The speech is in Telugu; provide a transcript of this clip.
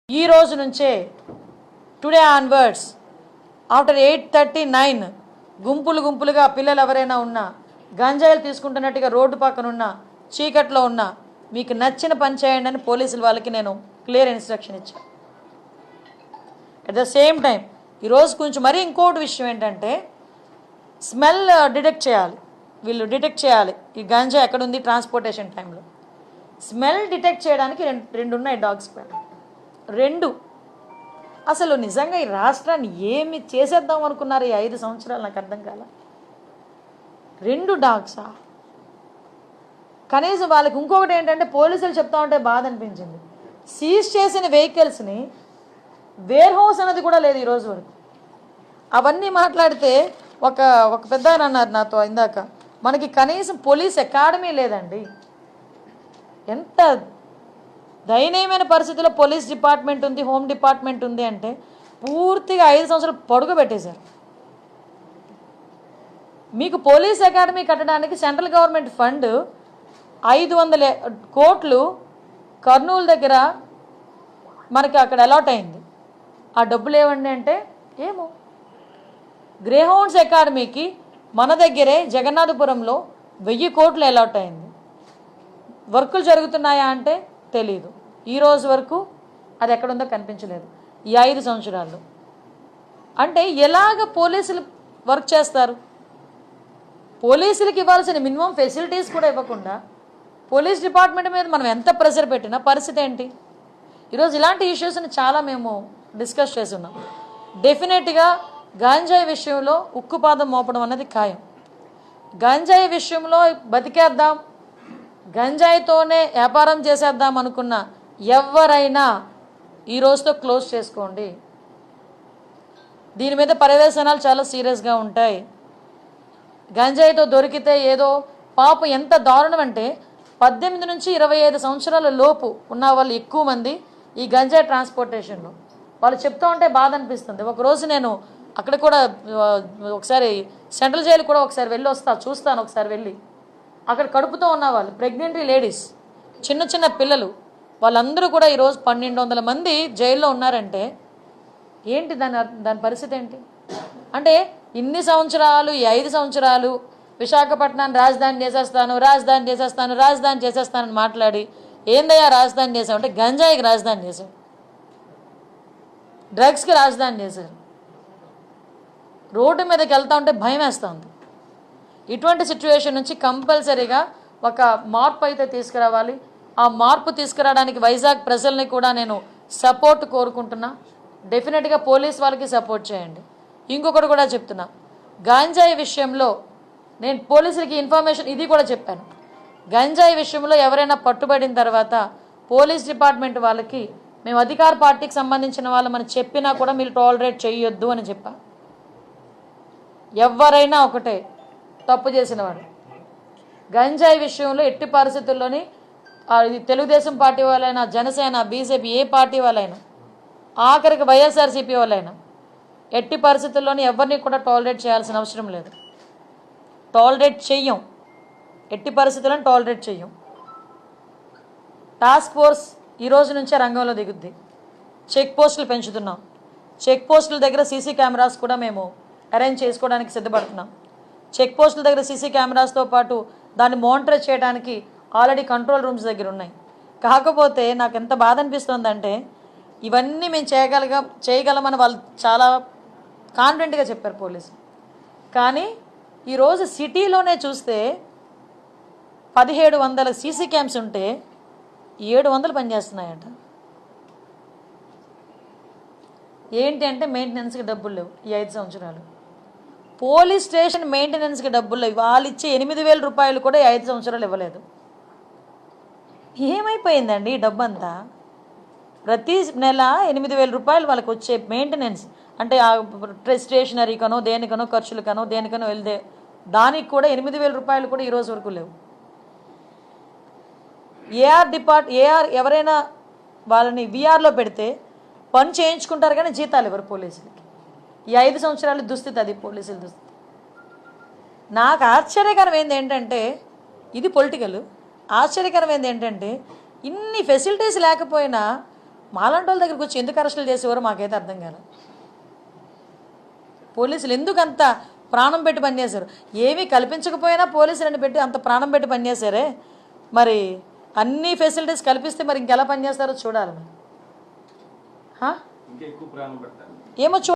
ఈ రోజు నుంచే టుడే ఆన్వర్డ్స్ ఆఫ్టర్ 8:39 గుంపులుగా పిల్లలు ఎవరైనా ఉన్నా గంజాయిలు తీసుకుంటున్నట్టుగా రోడ్డు పక్కన ఉన్న చీకట్లో ఉన్న మీకు నచ్చిన పని చేయండి అని పోలీసుల వాళ్ళకి నేను క్లియర్ ఇన్స్ట్రక్షన్ ఇచ్చాను. అట్ ద సేమ్ టైం ఈరోజు కొంచెం మరీ ఇంకోటి విషయం ఏంటంటే స్మెల్ డిటెక్ట్ చేయాలి. వీళ్ళు డిటెక్ట్ చేయాలి ఈ గంజా ఎక్కడుంది ట్రాన్స్పోర్టేషన్ టైంలో. స్మెల్ డిటెక్ట్ చేయడానికి రెండు ఉన్నాయి డాగ్స్ పైన. రెండు అసలు నిజంగా ఈ రాష్ట్రాన్ని ఏమి చేసేద్దాం అనుకున్నారు ఈ 5 సంవత్సరాలు నాకు అర్థం కాల. 2 డాగ్సా? కనీసం వాళ్ళకి ఇంకొకటి ఏంటంటే పోలీసులు చెప్తా ఉంటే బాధ అనిపించింది, సీజ్ చేసిన వెహికల్స్ని వేర్ హౌస్ అనేది కూడా లేదు ఈరోజు వరకు. అవన్నీ మాట్లాడితే ఒక పెద్ద ఆయన అన్నారు నాతో ఇందాక, మనకి కనీసం పోలీస్ అకాడమీ లేదండి. ఎంత దయనీయమైన పరిస్థితుల్లో పోలీస్ డిపార్ట్మెంట్ ఉంది, హోమ్ డిపార్ట్మెంట్ ఉంది అంటే పూర్తిగా 5 సంవత్సరాలు పొడుగు పెట్టేశారు. మీకు పోలీస్ అకాడమీ కట్టడానికి సెంట్రల్ గవర్నమెంట్ ఫండ్ 500 కోట్లు కర్నూలు దగ్గర మనకి అక్కడ అలాట్ అయింది. ఆ డబ్బులు ఏమండి అంటే ఏమో. గ్రేహౌండ్స్ అకాడమీకి మన దగ్గరే జగన్నాథపురంలో 1000 కోట్లు అలాట్ అయింది. వర్కులు జరుగుతున్నాయా అంటే తెలీదు. ఈ రోజు వరకు అది ఎక్కడుందో కనిపించలేదు ఈ 5 సంవత్సరాల్లో. అంటే ఎలాగ పోలీసులు వర్క్ చేస్తారు? పోలీసులకు ఇవ్వాల్సిన మినిమం ఫెసిలిటీస్ కూడా ఇవ్వకుండా పోలీస్ డిపార్ట్మెంట్ మీద మనం ఎంత ప్రెషర్ పెట్టినా పరిస్థితి ఏంటి? ఈరోజు ఇలాంటి ఇష్యూస్ని చాలా మేము డిస్కస్ చేస్తున్నాం. డెఫినెట్గా గంజాయి విషయంలో ఉక్కుపాదం మోపడం అన్నది ఖాయం. గంజాయి విషయంలో బతికేద్దాం, గంజాయితోనే వ్యాపారం చేసేద్దాం అనుకున్న ఎవరైనా ఈ రోజుతో క్లోజ్ చేసుకోండి. దీని మీద పర్యవేక్షణాలు చాలా సీరియస్గా ఉంటాయి. గంజాయితో దొరికితే ఏదో పాపం ఎంత దారుణం అంటే 18 నుంచి 25 సంవత్సరాల లోపు ఉన్న వాళ్ళు ఎక్కువ మంది ఈ గంజాయి ట్రాన్స్పోర్టేషన్లో. వాళ్ళు చెప్తూ ఉంటే బాధ అనిపిస్తుంది. ఒకరోజు నేను అక్కడ కూడా ఒకసారి సెంట్రల్ జైలు కూడా ఒకసారి వెళ్ళి చూస్తాను ఒకసారి వెళ్ళి. అక్కడ కడుపుతో ఉన్న వాళ్ళు ప్రెగ్నెంట్ లేడీస్, చిన్న పిల్లలు, వాళ్ళందరూ కూడా ఈరోజు 1200 మంది జైల్లో ఉన్నారంటే ఏంటి దాని పరిస్థితి ఏంటి? అంటే ఇన్ని సంవత్సరాలు ఈ 5 సంవత్సరాలు విశాఖపట్నాన్ని రాజధాని చేసేస్తానని మాట్లాడి ఏందయ్యా రాజధాని చేసావు అంటే గంజాయికి రాజధాని చేశావు, డ్రగ్స్కి రాజధాని చేశారు. రోడ్డు మీదకి వెళ్తా ఉంటే భయం వేస్తూ ఉంది. ఇటువంటి సిచ్యువేషన్ నుంచి కంపల్సరీగా ఒక మార్పు అయితే తీసుకురావాలి. ఆ మార్పు తీసుకురావడానికి వైజాగ్ ప్రజల్ని కూడా నేను సపోర్ట్ కోరుకుంటున్నా. డెఫినెట్గా పోలీస్ వాళ్ళకి సపోర్ట్ చేయండి. ఇంకొకటి కూడా చెప్తున్నా, గంజాయి విషయంలో నేను పోలీసులకి ఇన్ఫర్మేషన్ ఇది కూడా చెప్పాను. గంజాయి విషయంలో ఎవరైనా పట్టుబడిన తర్వాత పోలీస్ డిపార్ట్మెంట్ వాళ్ళకి మేము అధికార పార్టీకి సంబంధించిన వాళ్ళమని చెప్పినా కూడా మీరు టాలరేట్ చేయొద్దు అని చెప్పా. ఎవరైనా ఒకటే తప్పు చేసినవాడు. గంజాయి విషయంలో ఎట్టి పరిస్థితుల్లోని తెలుగుదేశం పార్టీ వాళ్ళైనా, జనసేన, బీజేపీ ఏ పార్టీ వాళ్ళైనా, ఆఖరికి వైఎస్ఆర్సీపీ వాళ్ళైనా ఎట్టి పరిస్థితుల్లోని ఎవరిని కూడా టాలరేట్ చేయాల్సిన అవసరం లేదు. టాలరేట్ చెయ్యం, ఎట్టి పరిస్థితులను టాలరేట్ చెయ్యం. టాస్క్ ఫోర్స్ ఈ రోజు నుంచే రంగంలో దిగుద్ది. చెక్ పోస్టులు పెంచుతున్నాం. చెక్ పోస్టుల దగ్గర సీసీ కెమెరాస్ కూడా మేము అరేంజ్ చేసుకోవడానికి సిద్ధపడుతున్నాం. చెక్ పోస్టుల దగ్గర సీసీ కెమెరాస్తో పాటు దాన్ని మానిటర్ చేయడానికి ఆల్రెడీ కంట్రోల్ రూమ్స్ దగ్గర ఉన్నాయి. కాకపోతే నాకు ఎంత బాధ అనిపిస్తుందంటే ఇవన్నీ మేము చేయగలమని వాళ్ళు చాలా కాన్ఫిడెంట్గా చెప్పారు పోలీసులు. కానీ ఈరోజు సిటీలోనే చూస్తే 1700 సీసీ క్యామ్స్ ఉంటే 700 పనిచేస్తున్నాయట. ఏంటి అంటే మెయింటెనెన్స్కి డబ్బులు లేవు ఈ 5 సంవత్సరాలు. పోలీస్ స్టేషన్ మెయింటెనెన్స్కి డబ్బులు లేవు. వాళ్ళు ఇచ్చే 8000 రూపాయలు కూడా 5 సంవత్సరాలు ఇవ్వలేదు. ఏమైపోయిందండి ఈ డబ్బంతా? ప్రతి నెల 8000 రూపాయలు వాళ్ళకి వచ్చే మెయింటెనెన్స్ అంటే స్టేషనరీకనో దేనికనో ఖర్చులకనో దేనికనో వెళ్తే దానికి కూడా 8000 రూపాయలు కూడా ఈ రోజు వరకు లేవు. ఏఆర్ ఎవరైనా వాళ్ళని విఆర్లో పెడితే పని చేయించుకుంటారు కానీ జీతాలు ఇవ్వరు పోలీసులకి. ఈ 5 సంవత్సరాలు దుస్థితి అది పోలీసుల దుస్థితి. నాకు ఆశ్చర్యకరమైంది ఏంటంటే ఇది పొలిటికల్. ఆశ్చర్యకరమైంది ఏంటంటే ఇన్ని ఫెసిలిటీస్ లేకపోయినా మాలాంటి వాళ్ళ దగ్గరికి వచ్చి ఎందుకు అరెస్టులు చేసేవారో మాకైతే అర్థం కాదు. పోలీసులు ఎందుకు అంత ప్రాణం పెట్టి పనిచేశారు? ఏమీ కల్పించకపోయినా పోలీసులను పెట్టి అంత ప్రాణం పెట్టి పనిచేశారే, మరి అన్ని ఫెసిలిటీస్ కల్పిస్తే మరి ఇంకెలా పనిచేస్తారో చూడాలి. ఏమో